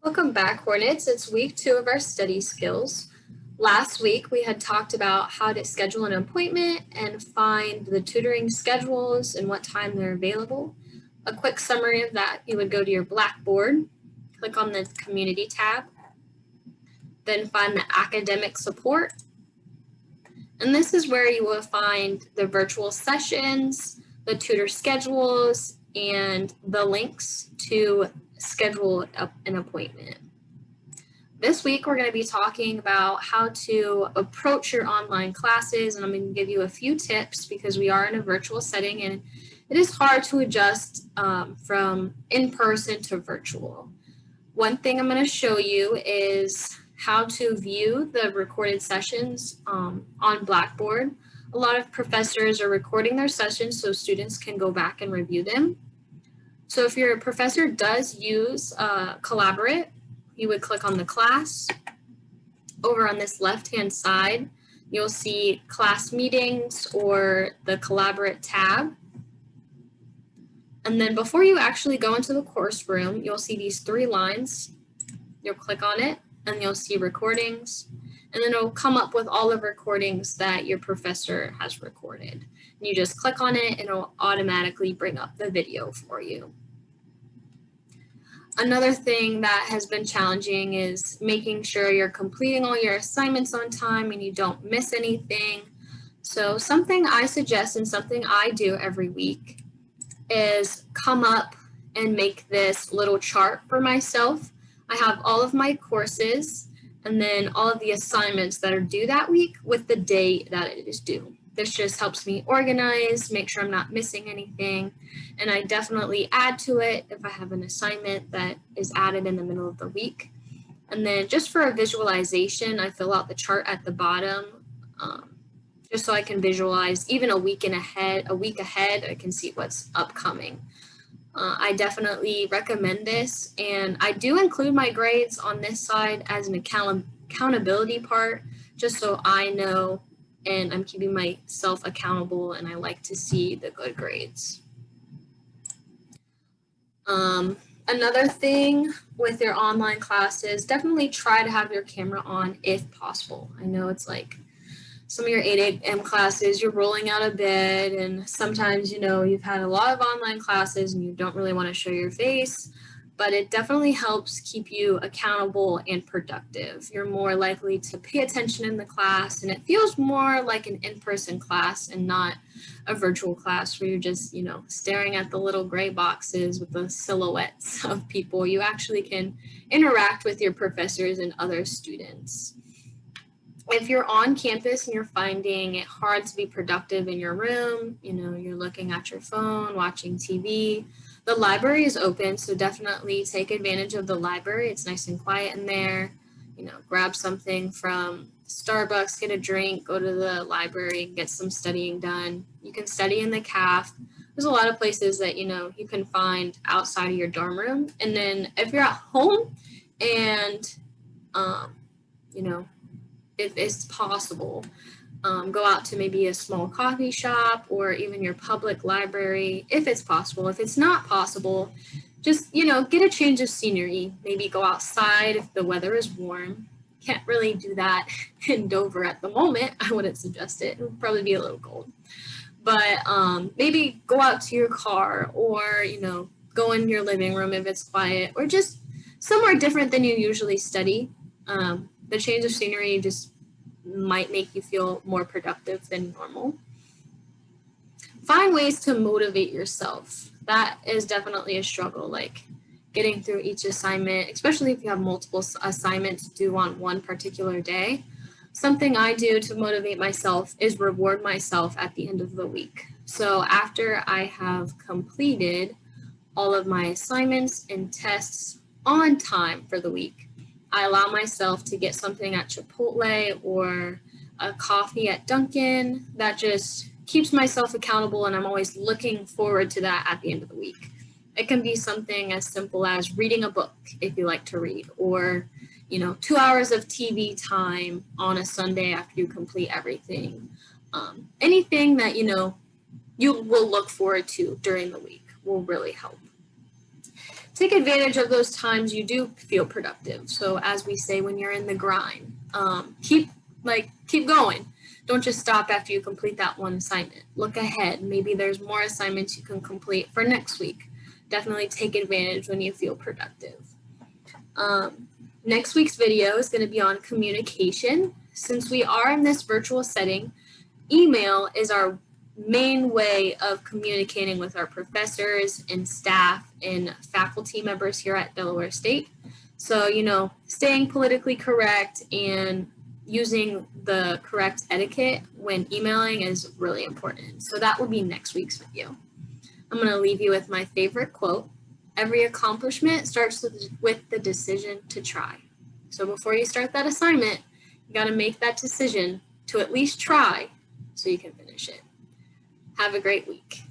Welcome back, Hornets. It's week 2 of our study skills. Last week, we had talked about how to schedule an appointment and find the tutoring schedules and what time they're available. A quick summary of that, you would go to your Blackboard, click on the Community tab, then find the Academic Support. And this is where you will find the virtual sessions, the tutor schedules, and the links to schedule an appointment. This week, we're going to be talking about how to approach your online classes, and I'm going to give you a few tips because we are in a virtual setting and it is hard to adjust from in-person to virtual. One thing I'm going to show you is how to view the recorded sessions on Blackboard. A lot of professors are recording their sessions so students can go back and review them. So if your professor does use Collaborate, you would click on the class. Over on this left-hand side, you'll see class meetings or the Collaborate tab. And then before you actually go into the course room, you'll see these 3 lines. You'll click on it and you'll see recordings. And then it'll come up with all the recordings that your professor has recorded. And you just click on it and it'll automatically bring up the video for you. Another thing that has been challenging is making sure you're completing all your assignments on time and you don't miss anything. So something I suggest and something I do every week is come up and make this little chart for myself. I have all of my courses and then all of the assignments that are due that week with the date that it is due. This just helps me organize, make sure I'm not missing anything, and I definitely add to it if I have an assignment that is added in the middle of the week. And then just for a visualization, I fill out the chart at the bottom just so I can visualize even a week ahead, I can see what's upcoming. I definitely recommend this, and I do include my grades on this side as an accountability part, just so I know and I'm keeping myself accountable and I like to see the good grades. Another thing with your online classes, definitely try to have your camera on if possible. I know it's like some of your 8 a.m. classes, you're rolling out of bed and sometimes, you know, you've had a lot of online classes and you don't really want to show your face, but it definitely helps keep you accountable and productive. You're more likely to pay attention in the class and it feels more like an in-person class and not a virtual class where you're just, you know, staring at the little gray boxes with the silhouettes of people. You actually can interact with your professors and other students. If you're on campus and you're finding it hard to be productive in your room, you know, you're looking at your phone, watching TV, the library is open, so definitely take advantage of the library. It's nice and quiet in there. You know, grab something from Starbucks, get a drink, go to the library, get some studying done. You can study in the caf. There's a lot of places that, you know, you can find outside of your dorm room. And then if you're at home and, you know, if it's possible, go out to maybe a small coffee shop or even your public library, if it's possible. If it's not possible, just, you know, get a change of scenery. Maybe go outside if the weather is warm. Can't really do that in Dover at the moment. I wouldn't suggest it. It would probably be a little cold. But maybe go out to your car or, you know, go in your living room if it's quiet or just somewhere different than you usually study. The change of scenery just might make you feel more productive than normal. Find ways to motivate yourself. That is definitely a struggle, like getting through each assignment, especially if you have multiple assignments due on one particular day. Something I do to motivate myself is reward myself at the end of the week. So after I have completed all of my assignments and tests on time for the week, I allow myself to get something at Chipotle or a coffee at Dunkin'. That just keeps myself accountable and I'm always looking forward to that at the end of the week. It can be something as simple as reading a book if you like to read, or, you know, 2 hours of TV time on a Sunday after you complete everything. Anything that, you will look forward to during the week will really help. take advantage of those times you do feel productive. So as we say, when you're in the grind, keep going. Don't just stop after you complete that one assignment. Look ahead. Maybe there's more assignments you can complete for next week. Definitely take advantage when you feel productive. Next week's video is going to be on communication. Since we are in this virtual setting, email is our main way of communicating with our professors and staff and faculty members here at Delaware State. So, staying politically correct and using the correct etiquette when emailing is really important. So that will be next week's video. I'm going to leave you with my favorite quote. Every accomplishment starts with the decision to try. So before you start that assignment, you got to make that decision to at least try so you can finish it. Have a great week.